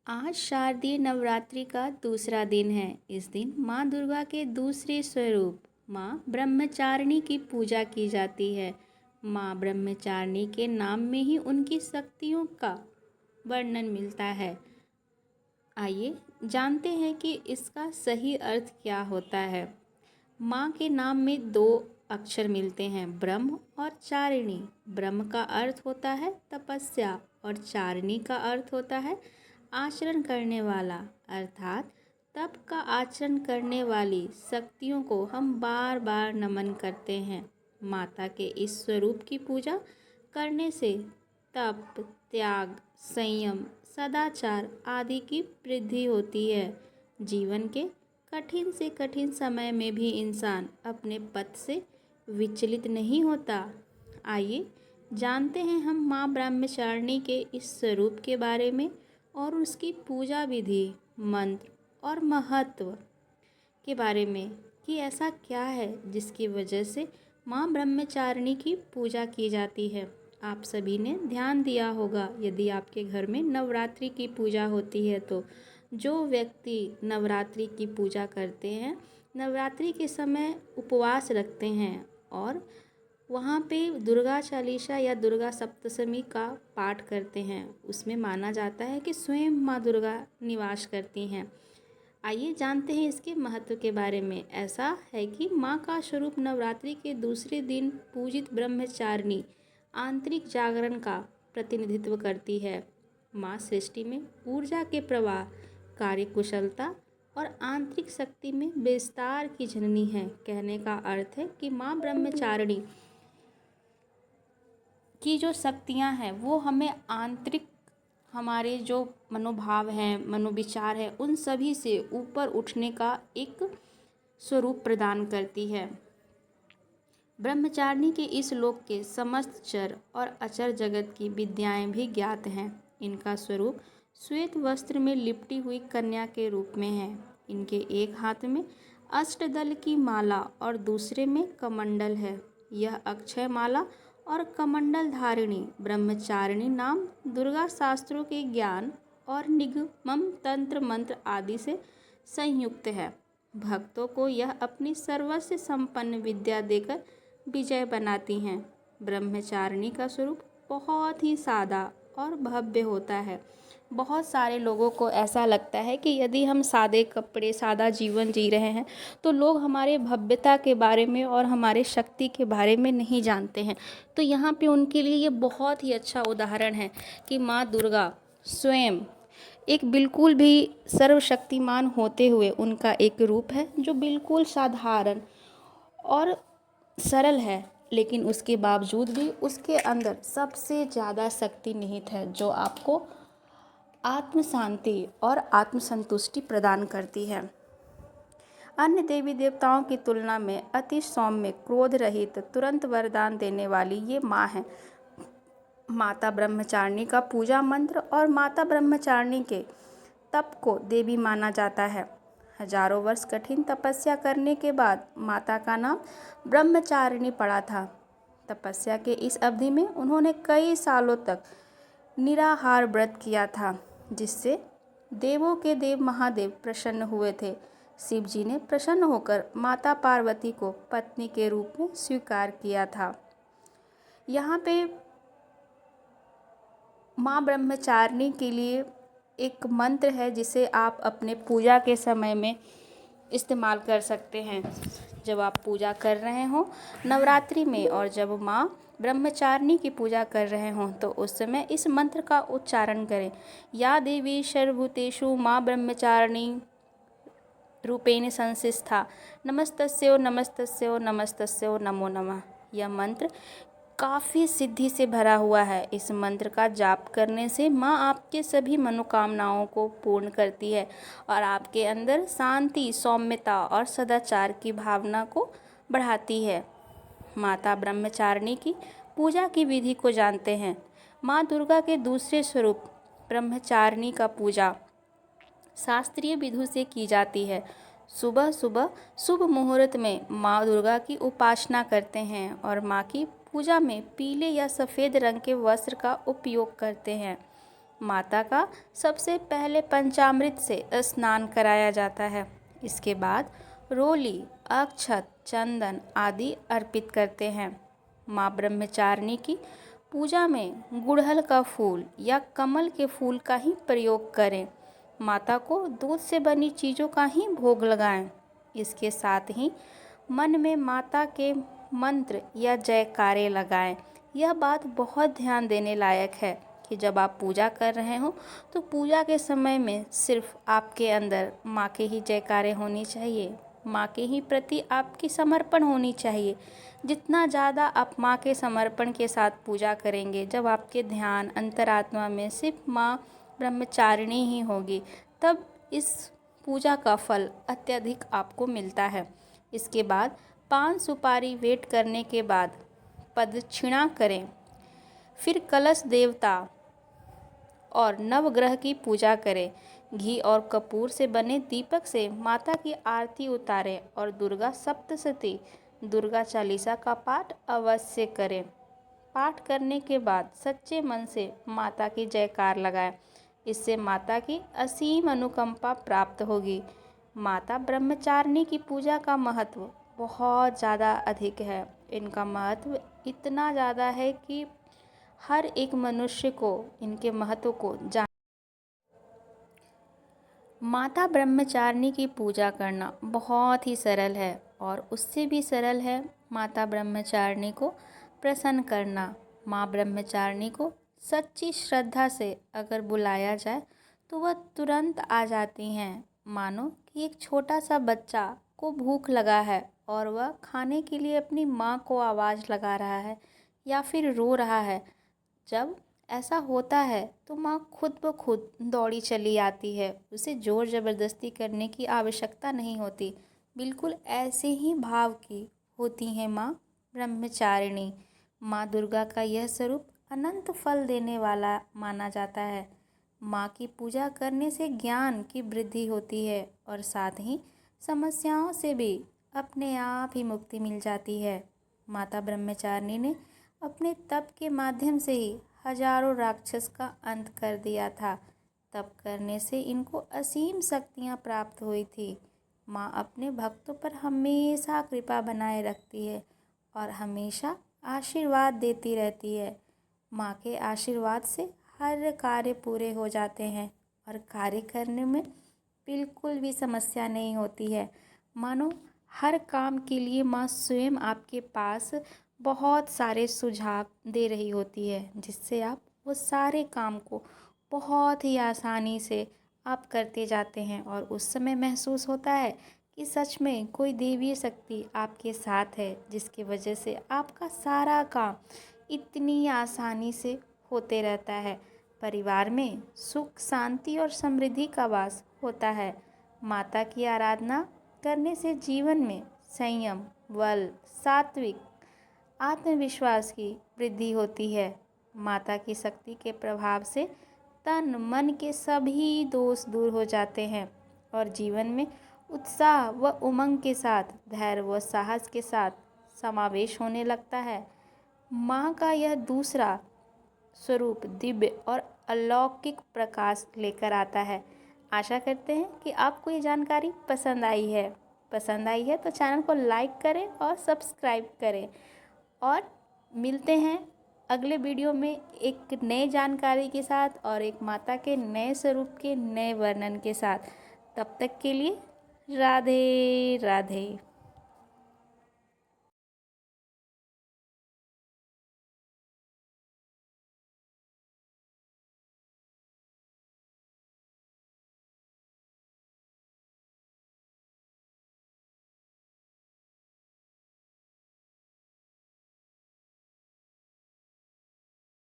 आज शारदीय नवरात्रि का दूसरा दिन है। इस दिन माँ दुर्गा के दूसरे स्वरूप माँ ब्रह्मचारिणी की पूजा की जाती है। माँ ब्रह्मचारिणी के नाम में ही उनकी शक्तियों का वर्णन मिलता है। आइए जानते हैं कि इसका सही अर्थ क्या होता है। माँ के नाम में दो अक्षर मिलते हैं, ब्रह्म और चारिणी। ब्रह्म का अर्थ होता है तपस्या और चारिणी का अर्थ होता है आचरण करने वाला, अर्थात तप का आचरण करने वाली शक्तियों को हम बार बार नमन करते हैं। माता के इस स्वरूप की पूजा करने से तप, त्याग, संयम, सदाचार आदि की वृद्धि होती है। जीवन के कठिन से कठिन समय में भी इंसान अपने पथ से विचलित नहीं होता। आइए जानते हैं हम माँ ब्रह्मचारिणी के इस स्वरूप के बारे में और उसकी पूजा विधि, मंत्र और महत्व के बारे में कि ऐसा क्या है जिसकी वजह से माँ ब्रह्मचारिणी की पूजा की जाती है। आप सभी ने ध्यान दिया होगा, यदि आपके घर में नवरात्रि की पूजा होती है तो जो व्यक्ति नवरात्रि की पूजा करते हैं, नवरात्रि के समय उपवास रखते हैं और वहाँ पे दुर्गा चालीसा या दुर्गा सप्तशती का पाठ करते हैं, उसमें माना जाता है कि स्वयं माँ दुर्गा निवास करती हैं। आइए जानते हैं इसके महत्व के बारे में। ऐसा है कि माँ का स्वरूप नवरात्रि के दूसरे दिन पूजित ब्रह्मचारिणी आंतरिक जागरण का प्रतिनिधित्व करती है। माँ सृष्टि में ऊर्जा के प्रवाह, कार्यकुशलता और आंतरिक शक्ति में विस्तार की जननी है। कहने का अर्थ है कि माँ ब्रह्मचारिणी की जो शक्तियाँ हैं वो हमें आंतरिक, हमारे जो मनोभाव हैं, मनोविचार है, उन सभी से ऊपर उठने का एक स्वरूप प्रदान करती है। ब्रह्मचारिणी के इस लोक के समस्त चर और अचर जगत की विद्याएं भी ज्ञात हैं। इनका स्वरूप श्वेत वस्त्र में लिपटी हुई कन्या के रूप में है। इनके एक हाथ में अष्टदल की माला और दूसरे में कमंडल है। यह अक्षय माला और कमंडल धारिणी ब्रह्मचारिणी नाम दुर्गा शास्त्रों के ज्ञान और निगमम तंत्र मंत्र आदि से संयुक्त है। भक्तों को यह अपनी सर्वस्व संपन्न विद्या देकर विजय बनाती हैं। ब्रह्मचारिणी का स्वरूप बहुत ही सादा और भव्य होता है। बहुत सारे लोगों को ऐसा लगता है कि यदि हम सादे कपड़े, सादा जीवन जी रहे हैं तो लोग हमारे भव्यता के बारे में और हमारे शक्ति के बारे में नहीं जानते हैं। तो यहाँ पे उनके लिए ये बहुत ही अच्छा उदाहरण है कि माँ दुर्गा स्वयं एक बिल्कुल भी सर्वशक्तिमान होते हुए उनका एक रूप है जो बिल्कुल साधारण और सरल है, लेकिन उसके बावजूद भी उसके अंदर सबसे ज़्यादा शक्ति निहित है जो आपको आत्म शांति और आत्मसंतुष्टि प्रदान करती है। अन्य देवी देवताओं की तुलना में अति सौम्य, क्रोध रहित, तुरंत वरदान देने वाली ये माँ है। माता ब्रह्मचारिणी का पूजा मंत्र और माता ब्रह्मचारिणी के तप को देवी माना जाता है। हजारों वर्ष कठिन तपस्या करने के बाद माता का नाम ब्रह्मचारिणी पड़ा था। तपस्या के इस अवधि में उन्होंने कई सालों तक निराहार व्रत किया था, जिससे देवों के देव महादेव प्रसन्न हुए थे। शिव जी ने प्रसन्न होकर माता पार्वती को पत्नी के रूप में स्वीकार किया था। यहाँ पे माँ ब्रह्मचारिणी के लिए एक मंत्र है जिसे आप अपने पूजा के समय में इस्तेमाल कर सकते हैं। जब आप पूजा कर रहे हों नवरात्रि में और जब माँ ब्रह्मचारिणी की पूजा कर रहे हों तो उस समय इस मंत्र का उच्चारण करें। या देवी सर्वभूतेषु माँ ब्रह्मचारिणी रूपेण संस्थिता नमस्तस्यो नमस्तस्यो नमस्तस्यो नमो नमः। यह मंत्र काफ़ी सिद्धि से भरा हुआ है। इस मंत्र का जाप करने से माँ आपके सभी मनोकामनाओं को पूर्ण करती है और आपके अंदर शांति, सौम्यता और सदाचार की भावना को बढ़ाती है। माता ब्रह्मचारिणी की पूजा की विधि को जानते हैं। माँ दुर्गा के दूसरे स्वरूप ब्रह्मचारिणी का पूजा शास्त्रीय विधि से की जाती है। सुबह सुबह शुभ मुहूर्त में माँ दुर्गा की उपासना करते हैं और माँ की पूजा में पीले या सफ़ेद रंग के वस्त्र का उपयोग करते हैं। माता का सबसे पहले पंचामृत से स्नान कराया जाता है। इसके बाद रोली, अक्षत, चंदन आदि अर्पित करते हैं। माँ ब्रह्मचारिणी की पूजा में गुड़हल का फूल या कमल के फूल का ही प्रयोग करें। माता को दूध से बनी चीज़ों का ही भोग लगाएं। इसके साथ ही मन में माता के मंत्र या जयकारे लगाएं। यह बात बहुत ध्यान देने लायक है कि जब आप पूजा कर रहे हो तो पूजा के समय में सिर्फ आपके अंदर माँ के ही जयकारे होनी चाहिए, माँ के ही प्रति आपकी समर्पण होनी चाहिए। जितना ज़्यादा आप माँ के समर्पण के साथ पूजा करेंगे, जब आपके ध्यान अंतरात्मा में सिर्फ माँ ब्रह्मचारिणी ही होगी, तब इस पूजा का फल अत्यधिक आपको मिलता है। इसके बाद पान सुपारी भेंट करने के बाद प्रदक्षिणा करें। फिर कलश देवता और नवग्रह की पूजा करें। घी और कपूर से बने दीपक से माता की आरती उतारें और दुर्गा सप्तशती दुर्गा चालीसा का पाठ अवश्य करें। पाठ करने के बाद सच्चे मन से माता की जयकार लगाएं। इससे माता की असीम अनुकंपा प्राप्त होगी। माता ब्रह्मचारिणी की पूजा का महत्व बहुत ज़्यादा अधिक है। इनका महत्व इतना ज़्यादा है कि हर एक मनुष्य को इनके महत्व को जान। माता ब्रह्मचारिणी की पूजा करना बहुत ही सरल है और उससे भी सरल है माता ब्रह्मचारिणी को प्रसन्न करना। माँ ब्रह्मचारिणी को सच्ची श्रद्धा से अगर बुलाया जाए तो वह तुरंत आ जाती हैं। मानो कि एक छोटा सा बच्चा को भूख लगा है और वह खाने के लिए अपनी माँ को आवाज़ लगा रहा है या फिर रो रहा है। जब ऐसा होता है तो माँ खुद ब खुद दौड़ी चली आती है। उसे ज़ोर ज़बरदस्ती करने की आवश्यकता नहीं होती। बिल्कुल ऐसे ही भाव की होती हैं माँ ब्रह्मचारिणी। माँ दुर्गा का यह स्वरूप अनंत फल देने वाला माना जाता है। माँ की पूजा करने से ज्ञान की वृद्धि होती है और साथ ही समस्याओं से भी अपने आप ही मुक्ति मिल जाती है। माता ब्रह्मचारिणी ने अपने तप के माध्यम से ही हजारों राक्षस का अंत कर दिया था। तप करने से इनको असीम शक्तियाँ प्राप्त हुई थी। माँ अपने भक्तों पर हमेशा कृपा बनाए रखती है और हमेशा आशीर्वाद देती रहती है। माँ के आशीर्वाद से हर कार्य पूरे हो जाते हैं और कार्य करने में बिल्कुल भी समस्या नहीं होती है। मानो हर काम के लिए माँ स्वयं आपके पास बहुत सारे सुझाव दे रही होती है, जिससे आप वो सारे काम को बहुत ही आसानी से आप करते जाते हैं और उस समय महसूस होता है कि सच में कोई देवीय शक्ति आपके साथ है, जिसकी वजह से आपका सारा काम इतनी आसानी से होते रहता है। परिवार में सुख, शांति और समृद्धि का वास होता है। माता की आराधना करने से जीवन में संयम, बल, सात्विक आत्मविश्वास की वृद्धि होती है। माता की शक्ति के प्रभाव से तन मन के सभी दोष दूर हो जाते हैं और जीवन में उत्साह व उमंग के साथ धैर्य व साहस के साथ समावेश होने लगता है। माँ का यह दूसरा स्वरूप दिव्य और अलौकिक प्रकाश लेकर आता है। आशा करते हैं कि आपको ये जानकारी पसंद आई है। तो चैनल को लाइक करें और सब्सक्राइब करें और मिलते हैं अगले वीडियो में एक नए जानकारी के साथ और एक माता के नए स्वरूप के नए वर्णन के साथ। तब तक के लिए राधे राधे।